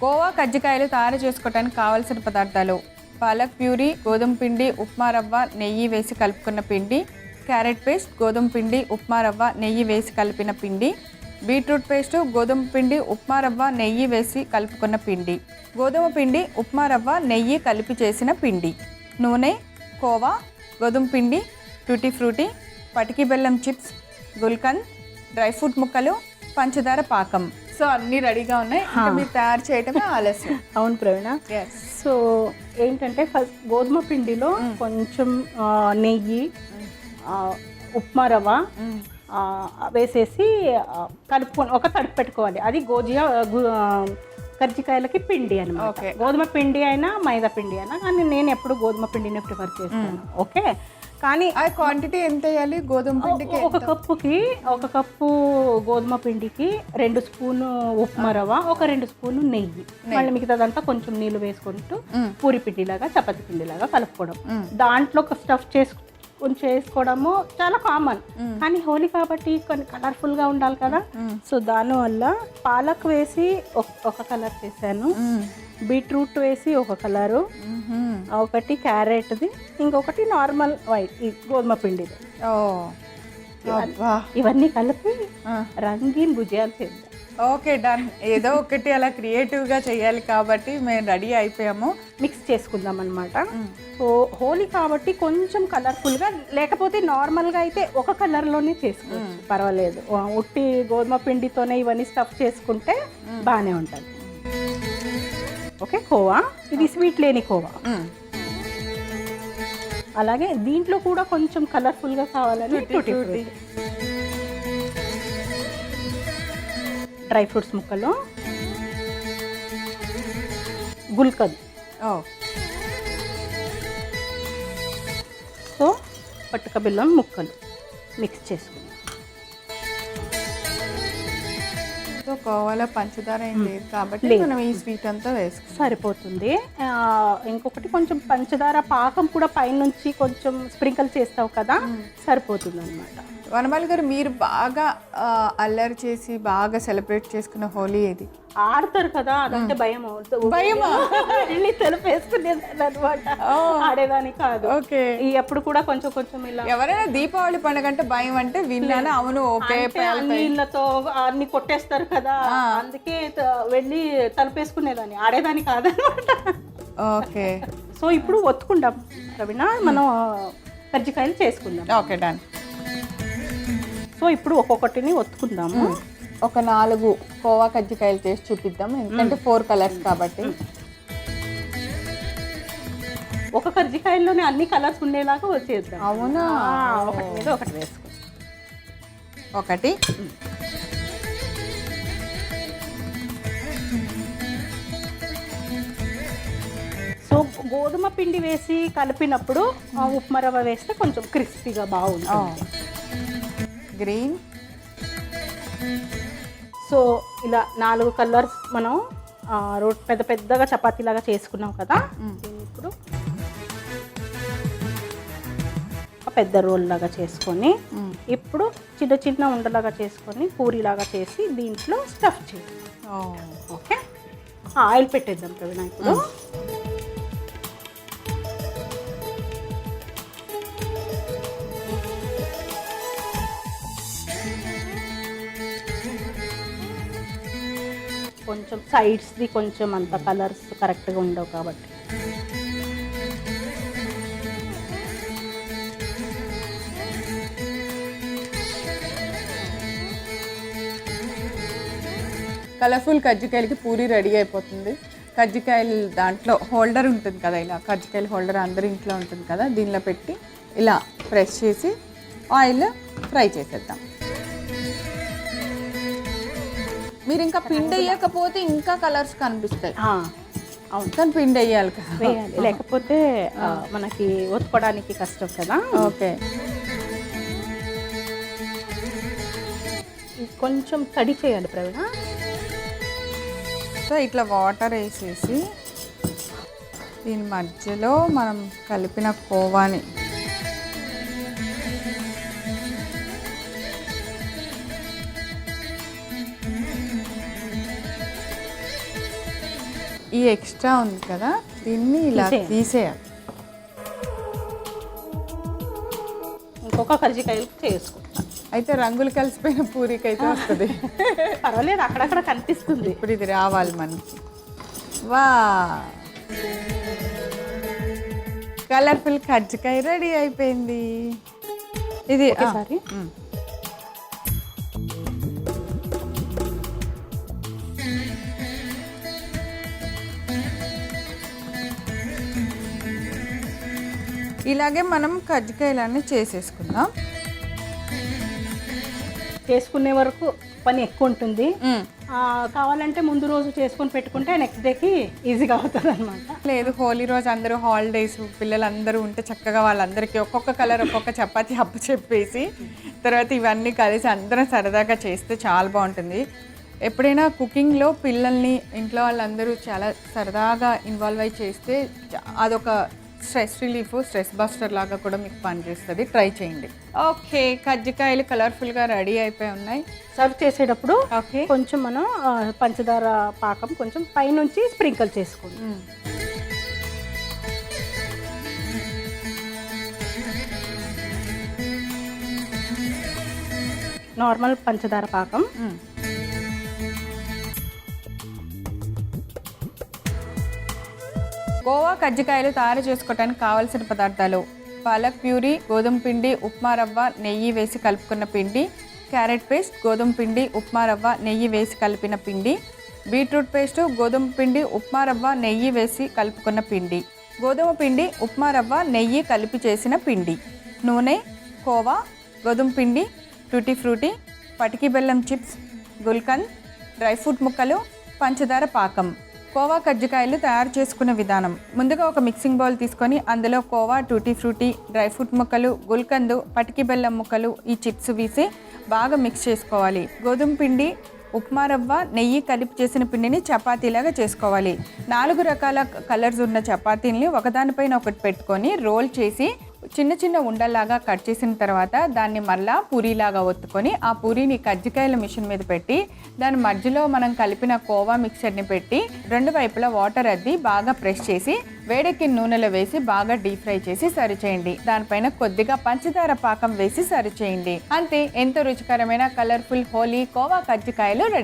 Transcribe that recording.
కోవా కజ్జికాయలు తయారు చేసుకోవడానికి కావలసిన పదార్థాలు: పాలక్ ప్యూరీ, గోధుమ పిండి, ఉప్మా రవ్వ, నెయ్యి వేసి కలుపుకున్న పిండి, క్యారెట్ పేస్ట్, గోధుమ పిండి, ఉప్మా రవ్వ, నెయ్యి వేసి కలిపిన పిండి, బీట్రూట్ పేస్టు, గోధుమ పిండి, ఉప్మా రవ్వ, నెయ్యి వేసి కలుపుకున్న పిండి, గోధుమ పిండి, ఉప్మా రవ్వ, నెయ్యి కలిపి చేసిన పిండి, నూనె, కోవా, గోధుమ పిండి, టూటీ ఫ్రూటీ, పటికి బెల్లం చిప్స్, గుల్కంద్, డ్రై ఫ్రూట్ ముక్కలు, పంచదార పాకం. సో అన్నీ రెడీగా ఉన్నాయి. ఇంకా మీరు తయారు చేయటమే ఆలస్యం. అవును ప్రవీణ. సో ఏంటంటే ఫస్ట్ గోధుమ పిండిలో కొంచెం నెయ్యి, ఉప్మా రవ్వ వేసేసి కలుపుకొని ఒక తడిపి పెట్టుకోవాలి. అది కజ్జికాయలకి పిండి అనమాట. గోధుమ పిండి అయినా మైదా పిండి అయినా, కానీ నేను ఎప్పుడు గోధుమ పిండిని ప్రిఫర్ చేస్తాను. ఓకే, కానీ ఆ క్వాంటిటీ ఎంత వేయాలి? గోధుమ పిండికి ఒక కప్పు గోధుమ పిండికి 2 స్పూను ఉప్మా రవ్వ, ఒక 2 స్పూను నెయ్యి, మళ్ళీ మిగతాదంతా కొంచెం నీళ్ళు వేసుకుంటూ పూరి పిండిలాగా చపాతి పిండిలాగా కలుపుకోవడం. దాంట్లో ఒక స్టఫ్ చేసుకోవడము చాలా కామన్, కానీ హోలీ కాబట్టి కొన్ని కలర్ఫుల్గా ఉండాలి కదా. సో దానివల్ల పాలక్ వేసి ఒక కలర్ చేశాను, బీట్రూట్ వేసి ఒక కలరు, ఒకటి క్యారెట్ది, ఇంకొకటి నార్మల్ వైట్ గోధుమ పిండిది. ఇవన్నీ కలిపి రంగీన్ భుజియాలు చేద్దాం. Okay, done. ఏదో ఒకటి అలా క్రియేటివ్గా చేయాలి కాబట్టి మేము రెడీ అయిపోయాము. మిక్స్ చేసుకుందాం అనమాట. సో హోలీ కాబట్టి కొంచెం కలర్ఫుల్గా, లేకపోతే నార్మల్గా అయితే ఒక కలర్లోనే చేసుకోవచ్చు, పర్వాలేదు. ఉట్టి గోధుమ పిండితోనే ఇవన్నీ స్టఫ్ చేసుకుంటే బాగానే ఉంటుంది. ఓకే, కోవా ఇది స్వీట్ లేని కోవా. అలాగే దీంట్లో కూడా కొంచెం కలర్ఫుల్గా కావాలని టూటీ ఫ్రూటీ, డ్రై ఫ్రూట్స్ ముక్కలు, గుల్కంద్, సో పట్టుక బెల్లం ముక్కలు మిక్స్ చేసుకుందాం. సో కోవాలో పంచదార ఏం లేదు కాబట్టి మనం ఈ స్వీట్ అంతా వేసుకుంటాం, సరిపోతుంది. ఇంకొకటి కొంచెం పంచదార పాకం కూడా పైనుంచి కొంచెం స్ప్రింకిల్ చేస్తావు కదా, సరిపోతుంది అనమాట. వనమాలి గారు, మీరు బాగా అల్లరి చేసి బాగా సెలబ్రేట్ చేసుకున్న హోలీ ఏది? ఆడతారు కదా, అదంటే భయమా? తెలిపేసుకునేదాన్ని అనమాట, ఆడేదాని కాదు. ఓకే, ఎప్పుడు కూడా కొంచెం కొంచెం ఇలా. ఎవరైనా దీపావళి పండుగ అంటే భయం అంటే విన్నాను. అవును, ఓకే. నీళ్ళతో అన్ని కొట్టేస్తారు కదా, అందుకే వెళ్ళి తలుపేసుకునేదాన్ని, ఆడేదాన్ని కాదనమాట. ఓకే, సో ఇప్పుడు ఒత్తుకుంటాం రవీణ, మనం కజ్జికాయలు చేసుకుందాం. Okay, done. సో ఇప్పుడు ఒక్కొక్కటిని ఒత్తుకుందాము. ఒక 4 కోవా కజ్జికాయలు చేసి చూపిద్దాం, ఎందుకంటే 4 కలర్స్ కాబట్టి. ఒక కజ్జికాయల్లోనే అన్ని కలర్స్ ఉండేలాగా వచ్చేద్దాం. అవునా? ఒకటి మీద ఒకటి వేసుకో. ఒకటి, సో గోధుమ పిండి వేసి కలిపినప్పుడు ఉప్మా రవ్వ వేస్తే కొంచెం క్రిస్పీగా బాగుంటుంది. గ్రీన్. సో ఇలా 4 కలర్స్ మనం పెద్ద పెద్దగా చపాతీలాగా చేసుకున్నాం కదా, ఇప్పుడు పెద్ద రోల్ లాగా చేసుకొని ఇప్పుడు చిన్న చిన్న ఉండలాగా చేసుకొని పూరీలాగా చేసి దీంట్లో స్టఫ్ చేయాలి. ఓకే, ఆయిల్ పెట్టేద్దాం ప్రవీణ. ఇప్పుడు కొంచెం సైడ్స్ది కొంచెం అంత కలర్స్ కరెక్ట్గా ఉండవు కాబట్టి కలర్ఫుల్ కజ్జికాయలకి పూరి రెడీ అయిపోతుంది. కజ్జికాయలు దాంట్లో హోల్డర్ ఉంటుంది కదా, ఇలా కజ్జికాయల హోల్డర్ అందరి ఇంట్లో ఉంటుంది కదా, దీనిలో పెట్టి ఇలా ప్రెస్ చేసి ఆయిల్ ఫ్రై చేసేద్దాం. మీరు ఇంకా పిండి వేయకపోతే ఇంకా కలర్స్ కనిపిస్తాయి. అవును, కానీ పిండి వేయాలి కదా, వేయాలి, లేకపోతే మనకి ఒత్తుకోవడానికి కష్టం కదా. ఓకే, కొంచెం తడి చేయాలి ప్రవీణ. సో ఇట్లా వాటర్ వేసేసి దీని మధ్యలో మనం కలిపిన కోవాని ఈ ఎక్స్ట్రా ఉంది కదా, దీన్ని ఇలా తీసేయాలి. ఇంకొక కజ్జికాయలు చేసుకుంటాం. అయితే రంగులు కలిసిపోయిన పూరికి అయితే వస్తుంది. పర్వాలేదు, అక్కడక్కడ కనిపిస్తుంది. ఇప్పుడు ఇది రావాలి మనకి. వా, కలర్ఫుల్ కజ్జికాయ రెడీ అయిపోయింది. ఇది ఒకసారి ఇలాగే మనం కజ్జికాయలన్నీ చేసేసుకుందాం. చేసుకునే వరకు పని ఎక్కువ ఉంటుంది. కావాలంటే ముందు రోజు చేసుకొని పెట్టుకుంటే నెక్స్ట్ డేకి ఈజీగా అవుతుంది అనమాట. లేదు, హోలీ రోజు అందరూ హాలిడేస్, పిల్లలందరూ ఉంటే చక్కగా వాళ్ళందరికీ ఒక్కొక్క కలర్ ఒక్కొక్క చపాతీ అప్పు చెప్పేసి తర్వాత ఇవన్నీ కలిసి అందరం సరదాగా చేస్తే చాలా బాగుంటుంది. ఎప్పుడైనా కుకింగ్లో పిల్లల్ని ఇంట్లో వాళ్ళందరూ చాలా సరదాగా ఇన్వాల్వ్ అయి చేస్తే అదొక స్ట్రెస్ రిలీఫ్, స్ట్రెస్ బస్టర్ లాగా కూడా మీకు పనిచేస్తుంది. ట్రై చేయండి. ఓకే, కజ్జికాయలు కలర్ఫుల్గా రెడీ అయిపోయి ఉన్నాయి. సర్వ్ చేసేటప్పుడు ఓకే, కొంచెం మనం పంచదార పాకం కొంచెం పైనుంచి స్ప్రింకిల్ చేసుకోండి. నార్మల్ పంచదార పాకం, గోవా కజ్జికాయలు తయారు చేసుకోవడానికి కావాల్సిన పదార్థాలు: పాలక్ ప్యూరీ, గోధుమ పిండి, ఉప్మా రవ్వ, నెయ్యి వేసి కలుపుకున్న పిండి, క్యారెట్ పేస్ట్, గోధుమ పిండి, ఉప్మా రవ్వ, నెయ్యి వేసి కలిపిన పిండి, బీట్రూట్ పేస్టు, గోధుమ పిండి, ఉప్మా రవ్వ, నెయ్యి వేసి కలుపుకున్న పిండి, గోధుమ పిండి, ఉప్మా రవ్వ, నెయ్యి కలిపి చేసిన పిండి, నూనె, కోవా, గోధుమ పిండి, టూటీ ఫ్రూటీ, పటికి బెల్లం చిప్స్, గుల్కంద్, డ్రై ఫ్రూట్ ముక్కలు, పంచదార పాకం. కోవా కజ్జికాయలు తయారు చేసుకునే విధానం: ముందుగా ఒక మిక్సింగ్ బౌల్ తీసుకొని అందులో కోవా, టూటీ ఫ్రూటీ, డ్రై ఫ్రూట్ ముక్కలు, గుల్కందు, పటికి బెల్లం ముక్కలు, ఈ చిప్స్ వేసి బాగా మిక్స్ చేసుకోవాలి. గోధుమ పిండి, ఉప్మా రవ్వ, నెయ్యి కలిపి చేసిన పిండిని చపాతీలాగా చేసుకోవాలి. 4 రకాల కలర్స్ ఉన్న చపాతీల్ని ఒకదానిపైన ఒకటి పెట్టుకొని రోల్ చేసి చిన్న చిన్న ఉండల్లాగా కట్ చేసిన తర్వాత దాన్ని మళ్ళా పూరీలాగా ఒత్తుకొని ఆ పూరీని కజ్జికాయల మిషన్ మీద పెట్టి దాని మధ్యలో మనం కలిపిన కోవా మిక్చర్ని పెట్టి 2 వైపులా వాటర్ అద్ది బాగా ప్రెస్ చేసి వేడెక్కిన నూనెలో వేసి బాగా డీప్ ఫ్రై చేసి సర్వ్ చేయండి. దానిపైన కొద్దిగా పంచదార పాకం వేసి సర్వ్ చేయండి. అంతే, ఎంతో రుచికరమైన కలర్ఫుల్ హోలీ కోవా కజ్జికాయలు రెడీ.